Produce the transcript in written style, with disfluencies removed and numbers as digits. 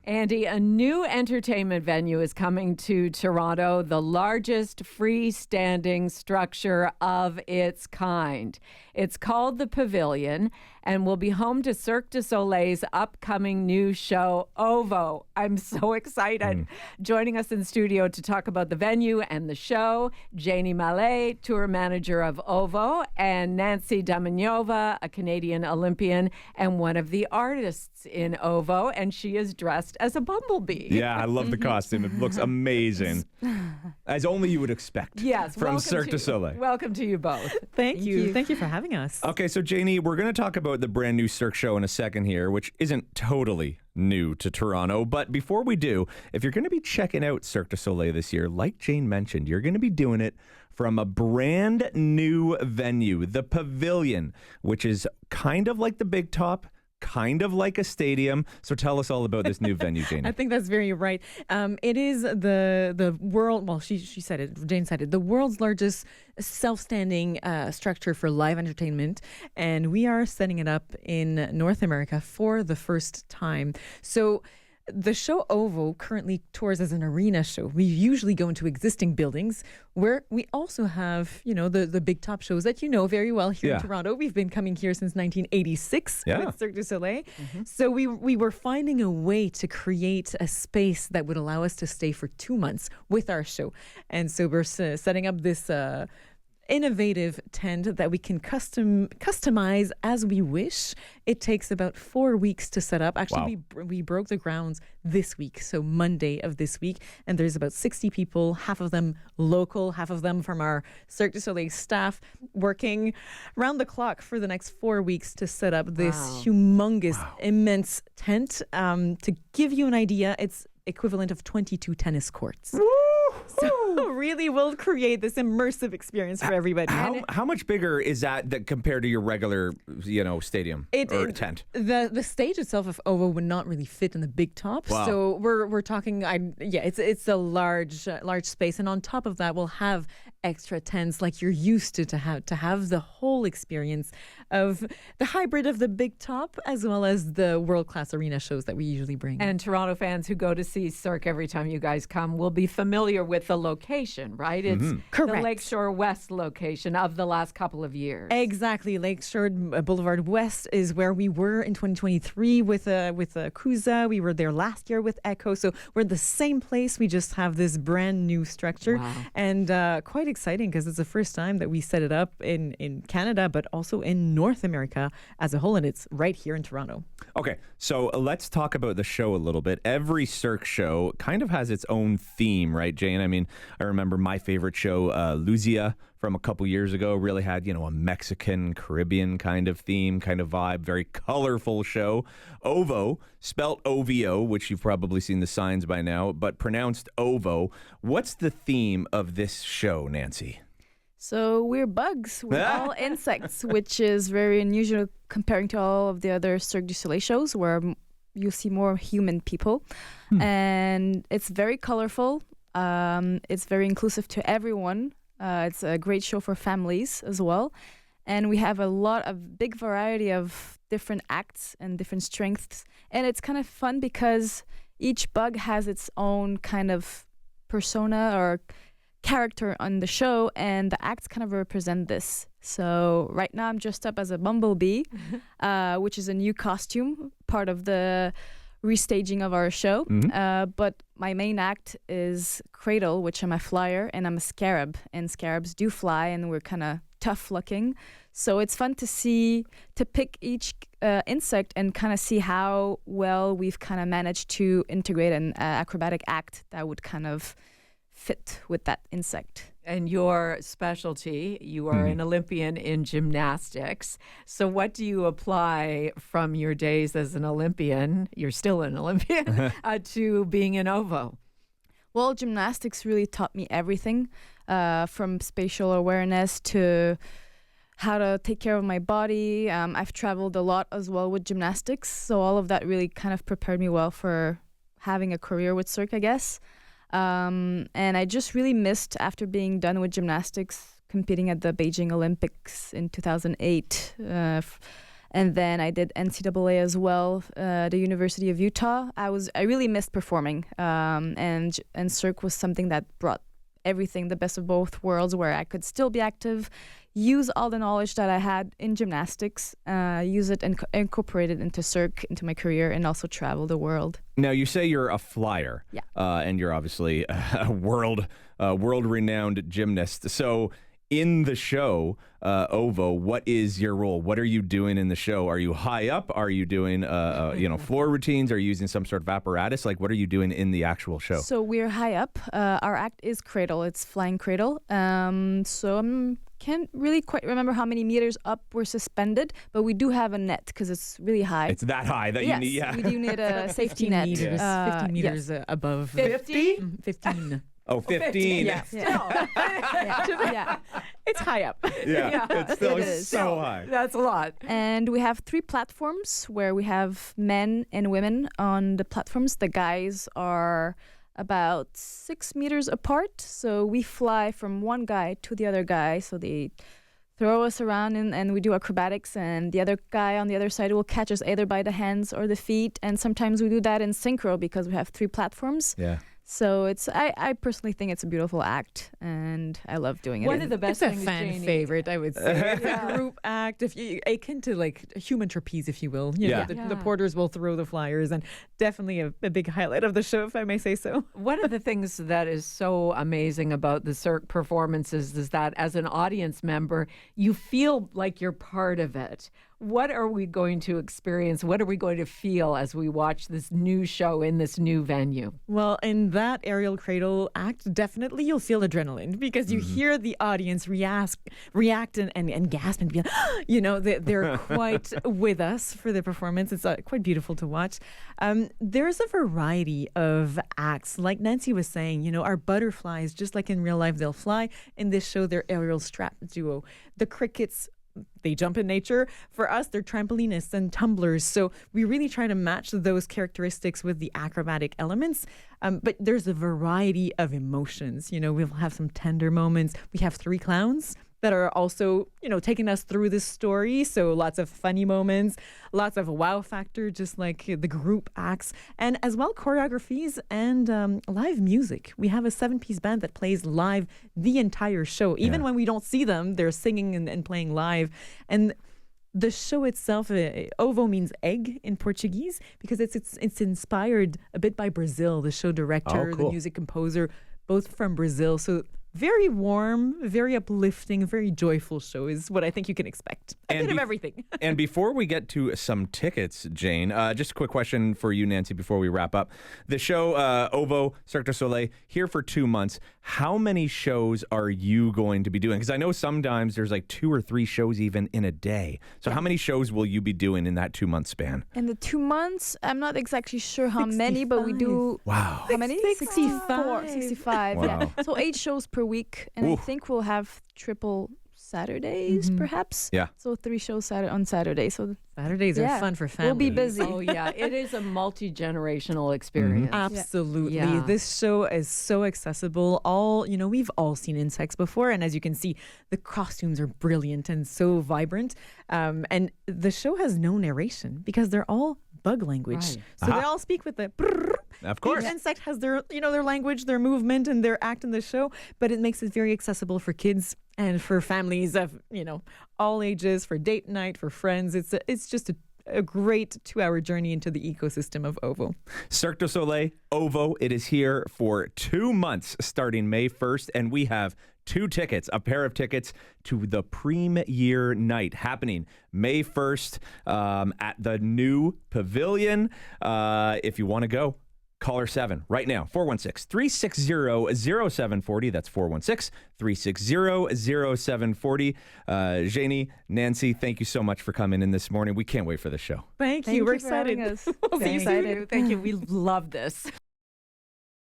Andy, a new entertainment venue is coming to Toronto, the largest freestanding structure of its kind. It's called the Pavillion and will be home to Cirque du Soleil's upcoming new show, OVO. I'm so excited. Joining us in studio to talk about the venue and the show, Janie Mallet, tour manager of OVO, and Nancy Damianova, a Canadian Olympian and one of the artists in OVO, and she is dressed as a bumblebee. Yeah, I love the costume. It looks amazing. As only you would expect from Cirque du Soleil. Welcome to you both. Thank you. Thank you for having us. Okay, so Janie, we're going to talk about the brand new Cirque show in a second here, which isn't totally new to Toronto. But before we do, if you're going to be checking out Cirque du Soleil this year, like Jane mentioned, you're going to be doing it from a brand new venue, the Pavillion, which is kind of like the Big Top, kind of like a stadium. So tell us all about this new venue, Janie. I think that's very right. It is the world, well, she said it, Jane said it, the world's largest self-standing structure for live entertainment. And we are setting it up in North America for the first time. So the show OVO currently tours as an arena show. We usually go into existing buildings where we also have, the big top shows that you know very well here in Toronto. We've been coming here since 1986 with Cirque du Soleil. So we were finding a way to create a space that would allow us to stay for 2 months with our show. And so we're setting up this innovative tent that we can customize as we wish. It takes about 4 weeks to set up. Actually, we broke the grounds this week, so Monday of this week, and there's about 60 people, half of them local, half of them from our Cirque du Soleil staff, working round the clock for the next 4 weeks to set up this humongous, immense tent. To give you an idea, it's equivalent of 22 tennis courts. So really will create this immersive experience for everybody. How much bigger is that compared to your regular, stadium or tent? The stage itself of OVO would not really fit in the big top. Wow. So we're talking, it's a large space, and on top of that, we'll have extra tents like you're used to have the whole experience of the hybrid of the big top as well as the world class arena shows that we usually bring. And Toronto fans who go to see Cirque every time you guys come will be familiar with the location, right? It's correct. The Lake Shore West location of the last couple of years. Exactly. Lakeshore Boulevard West is where we were in 2023 with Kuza. We were there last year with Echo. So we're the same place. We just have this brand new structure. Wow. And quite exciting because it's the first time that we set it up in Canada, but also in North America as a whole. And it's right here in Toronto. Okay, so let's talk about the show a little bit. Every Cirque show kind of has its own theme, right, Jane? I mean, I remember my favorite show, Luzia, from a couple years ago, really had, a Mexican, Caribbean kind of theme, kind of vibe, very colorful show. OVO, spelt OVO, which you've probably seen the signs by now, but pronounced OVO. What's the theme of this show, Nancy? So we're bugs. We're all insects, which is very unusual comparing to all of the other Cirque du Soleil shows where you see more human people. And it's very colorful. It's very inclusive to everyone. It's a great show for families as well. And we have a big variety of different acts and different strengths. And it's kind of fun because each bug has its own kind of persona or character on the show, and the acts kind of represent this. So right now I'm dressed up as a bumblebee, which is a new costume, part of the restaging of our show. But my main act is Cradle, which I'm a flyer, and I'm a scarab. And scarabs do fly, and we're kind of tough looking. So it's fun to pick each insect and kind of see how well we've kind of managed to integrate an acrobatic act that would kind of fit with that insect. And your specialty, you are an Olympian in gymnastics. So what do you apply from your days as an Olympian, you're still an Olympian, to being in OVO? Well, gymnastics really taught me everything, from spatial awareness to how to take care of my body. I've traveled a lot as well with gymnastics, so all of that really kind of prepared me well for having a career with Cirque, I guess. And I just really missed, after being done with gymnastics, competing at the Beijing Olympics in 2008. And then I did NCAA as well, the University of Utah. I really missed performing, and Cirque was something that brought everything, the best of both worlds, where I could still be active, use all the knowledge that I had in gymnastics, use it and incorporate it into Cirque, into my career, and also travel the world. Now, you say you're a flyer, Yeah. And you're obviously a world-renowned gymnast. So in the show, OVO, what is your role? What are you doing in the show? Are you high up? Are you doing, floor routines? Are you using some sort of apparatus? Like, what are you doing in the actual show? So we're high up. Our act is cradle. It's flying cradle. So I can't really quite remember how many meters up we're suspended, but we do have a net because it's really high. It's that high that you need, yeah. We do need a safety net. Meters, 15 meters above. 50? 15. Oh, 15. Yeah. Yeah. It's high up. Yeah, it's still It is. so high. That's a lot. And we have 3 platforms where we have men and women on the platforms. The guys are about 6 meters apart. So we fly from one guy to the other guy. So they throw us around and we do acrobatics, and the other guy on the other side will catch us either by the hands or the feet. And sometimes we do that in synchro because we have 3 platforms. Yeah. So I personally think it's a beautiful act, and I love doing it. One of the best It's a things, fan Janie, favorite, I would say. It's Yeah. a group act, if you akin to like a human trapeze, if you will. You know, Yeah. the Yeah. porters will throw the flyers, and definitely a big highlight of the show, if I may say so. One of the things that is so amazing about the Cirque performances is that as an audience member, you feel like you're part of it. What are we going to experience? What are we going to feel as we watch this new show in this new venue? Well, in that aerial cradle act, definitely you'll feel adrenaline because you hear the audience react and gasp and be, they're quite with us for the performance. It's quite beautiful to watch. There's a variety of acts. Like Nancy was saying, our butterflies, just like in real life, they'll fly. In this show, they're aerial strap duo. The crickets, they jump in nature. For us, they're trampolinists and tumblers. So we really try to match those characteristics with the acrobatic elements. But there's a variety of emotions. We'll have some tender moments. We have 3 clowns that are also, taking us through this story. So lots of funny moments, lots of wow factor, just like the group acts, and as well choreographies and live music. We have a 7-piece band that plays live the entire show. Even when we don't see them, they're singing and playing live. And the show itself, OVO means egg in Portuguese because it's inspired a bit by Brazil. The show director, the music composer, both from Brazil. So very warm, very uplifting, very joyful show is what I think you can expect. A bit of everything. And before we get to some tickets, Jane, just a quick question for you, Nancy, before we wrap up. The show, OVO, Cirque du Soleil, here for 2 months. How many shows are you going to be doing? Because I know sometimes there's like 2 or 3 shows even in a day. So how many shows will you be doing in that 2-month span? In the 2 months, I'm not exactly sure how many, but we do. Wow. How many? 65. 65. Wow. Yeah. So 8 shows per week, and I think we'll have triple Saturdays, perhaps. Yeah. So 3 shows on Saturday. So Saturdays are fun for families. we'll be busy. Oh, yeah. It is a multi-generational experience. Absolutely. Yeah. This show is so accessible. We've all seen insects before. And as you can see, the costumes are brilliant and so vibrant. And the show has no narration because they're all bug language. Right. So they all speak with the brrr. Of course. Each insect has their language, their movement, and their act in the show, but it makes it very accessible for kids and for families of, all ages, for date night, for friends. It's just a great 2-hour journey into the ecosystem of OVO. Cirque du Soleil, OVO, it is here for 2 months starting May 1st, and we have 2 tickets, a pair of tickets to the premiere night happening May 1st at the new Pavillion. If you want to go, caller 7 right now, 416-360-0740. That's 416-360-0740. Janie, Nancy, thank you so much for coming in this morning. We can't wait for the show. Thank Thank you. We're you for having excited. us. We'll see you Thank soon. you. Thank you. We love this.